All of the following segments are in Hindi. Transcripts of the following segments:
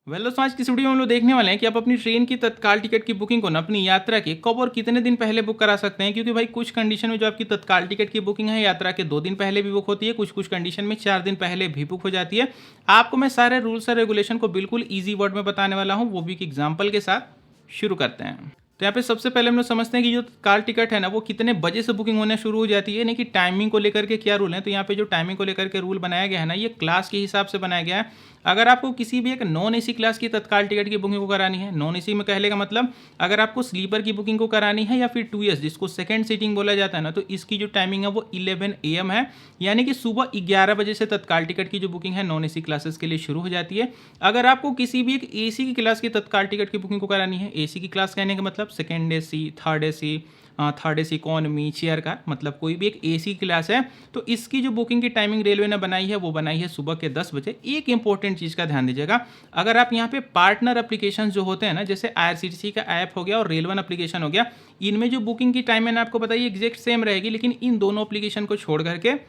दोस्तों, आज की इस वीडियो में हम लोग देखने वाले हैं कि आप अपनी ट्रेन की तत्काल टिकट की बुकिंग को ना अपनी यात्रा के कब और कितने दिन पहले बुक करा सकते हैं। क्योंकि भाई कुछ कंडीशन में जो आपकी तत्काल टिकट की बुकिंग है यात्रा के 2 दिन पहले भी बुक होती है, कुछ कुछ कंडीशन में 4 दिन पहले भी बुक हो जाती है। आपको मैं सारे रूल्स और रेगुलेशन को बिल्कुल ईजी वर्ड में बताने वाला हूँ, वो भी एक एग्जाम्पल के साथ। शुरू करते हैं। तो यहाँ पे सबसे पहले हम लोग समझते हैं कि जो तत्काल टिकट है ना वो कितने बजे से बुकिंग होना शुरू हो जाती है, यानी कि टाइमिंग को लेकर के क्या रूल है। तो यहाँ पे जो टाइमिंग को लेकर के रूल बनाया गया है ना, ये क्लास के हिसाब से बनाया गया है। अगर आपको किसी भी एक नॉन एसी क्लास की तत्काल टिकट की बुकिंग को करानी है, नॉन एसी में कहने का मतलब अगर आपको स्लीपर की बुकिंग को करानी है या फिर 2S जिसको सेकंड सीटिंग बोला जाता है ना, तो इसकी जो टाइमिंग है वो 11 AM है, यानी कि सुबह 11 बजे से तत्काल टिकट की जो बुकिंग है नॉन एसी क्लासेस के लिए शुरू हो जाती है। अगर आपको किसी भी एक एसी की क्लास की तत्काल टिकट की बुकिंग को करानी है, एसी की क्लास कहने का मतलब second AC, third AC economy, chair car, मतलब कोई भी एक एसी क्लास है, तो इसकी जो बुकिंग की टाइमिंग रेलवे ने बनाई है वो बनाई है सुबह के 10 बजे। एक इंपॉर्टेंट चीज़ का ध्यान दीजिएगा, अगर आप यहाँ पे पार्टनर एप्लीकेशन जो होते हैं ना, जैसे IRCTC का ऐप हो गया और रेल वन एप्लीकेशन हो गया, इनमें जो बुकिंग की टाइम मैंने आपको बताई एग्जैक्ट सेम रहेगी, लेकिन इन दोनों एप्लीकेशन को छोड़ करके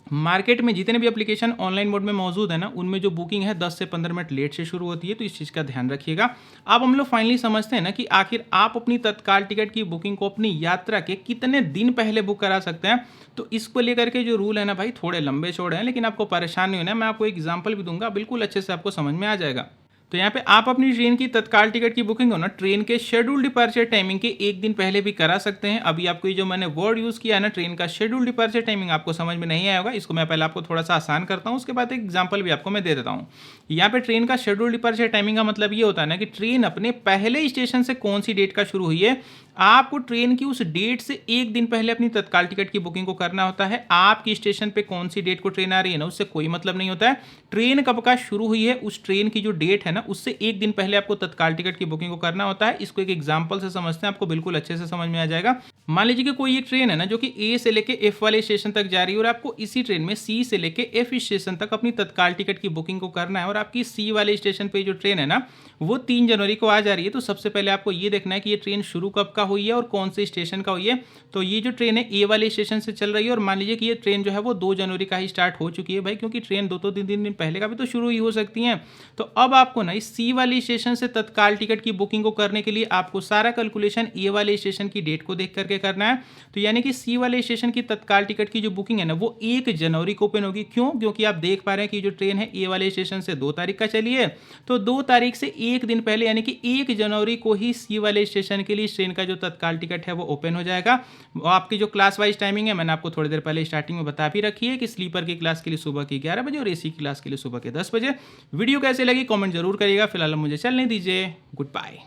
मार्केट में जितने भी एप्लीकेशन ऑनलाइन मोड में मौजूद है ना, उनमें जो बुकिंग है 10 से 15 मिनट लेट से शुरू होती है, तो इस चीज़ का ध्यान रखिएगा। अब हम लोग फाइनली समझते हैं ना कि आखिर आप अपनी तत्काल टिकट की बुकिंग को अपनी यात्रा के कितने दिन पहले बुक करा सकते हैं। तो इसको लेकर के जो रूल है ना भाई, थोड़े लंबे चौड़े हैं, लेकिन आपको परेशान नहीं होना है। मैं आपको एग्जाम्पल भी दूंगा, बिल्कुल अच्छे से आपको समझ में आ जाएगा। तो यहाँ पे आप अपनी ट्रेन की तत्काल टिकट की बुकिंग हो ना ट्रेन के शेड्यूल डिपार्चर टाइमिंग के एक दिन पहले भी करा सकते हैं। अभी आपको ये जो मैंने वर्ड यूज़ किया है ना, ट्रेन का शेड्यूल डिपार्चर टाइमिंग, आपको समझ में नहीं आया होगा। इसको मैं पहले आपको थोड़ा सा आसान करता हूँ, उसके बाद एक एग्जाम्पल भी आपको मैं दे देता हूँ। यहाँ पे ट्रेन का शेड्यूल डिपार्चर टाइमिंग का मतलब ये होता है ना कि ट्रेन अपने पहले स्टेशन से कौन सी डेट का शुरू हुई है, आपको ट्रेन की उस डेट से एक दिन पहले अपनी तत्काल टिकट की बुकिंग को करना होता है। आपकी स्टेशन पे कौन सी डेट को ट्रेन आ रही है ना, उससे कोई मतलब नहीं होता है। ट्रेन कब का शुरू हुई है, उस ट्रेन की जो डेट है ना, उससे एक दिन पहले आपको तत्काल टिकट की बुकिंग को करना होता है। इसको एक एग्जांपल से समझते हैं, आपको बिल्कुल अच्छे से समझ में आ जाएगा। मान लीजिए कि कोई एक ट्रेन है ना जो कि ए से लेके एफ वाले स्टेशन तक जा रही है, और आपको इसी ट्रेन में सी से लेके एफ स्टेशन तक अपनी तत्काल टिकट की बुकिंग को करना है। और आपकी सी वाले स्टेशन पे जो ट्रेन है ना वो 3 जनवरी को आ जा रही है। तो सबसे पहले आपको ये देखना है कि ये ट्रेन शुरू कब का हुई है और कौन से स्टेशन का हुई है। तो ये जो ट्रेन है ए वाले स्टेशन से चल रही है, और मान लीजिए कि ये ट्रेन जो है वो 2 जनवरी का ही स्टार्ट हो चुकी है भाई, क्योंकि ट्रेन 2-3 दिन पहले का भी तो शुरू ही हो सकती है। तो अब आपको ना इस सी वाले स्टेशन से तत्काल टिकट की बुकिंग को करने के लिए आपको सारा कैलकुलेशन ए वाले स्टेशन की डेट को देख करके करना है। तो यानी कि सी वाले स्टेशन की तत्काल टिकट की जो बुकिंग है ना वो 1 जनवरी को ओपन होगी। क्यों? क्योंकि आप देख पा रहे हैं कि जो ट्रेन है ए वाले स्टेशन से 2 तारीख का चली है, तो 2 तारीख से एक दिन पहले यानी कि 1 जनवरी को ही सी वाले स्टेशन के लिए ट्रेन का जो तत्काल टिकट है वो ओपन हो जाएगा। आपकी जो क्लास वाइज टाइमिंग है मैंने आपको थोड़ी देर पहले स्टार्टिंग में बता भी रखी है कि स्लीपर की क्लास के लिए सुबह की 11 बजे और एसी की क्लास के लिए सुबह के 10 बजे। वीडियो कैसे लगी कमेंट जरूर करिएगा। फिलहाल मुझे चलने दीजिए, गुड बाय।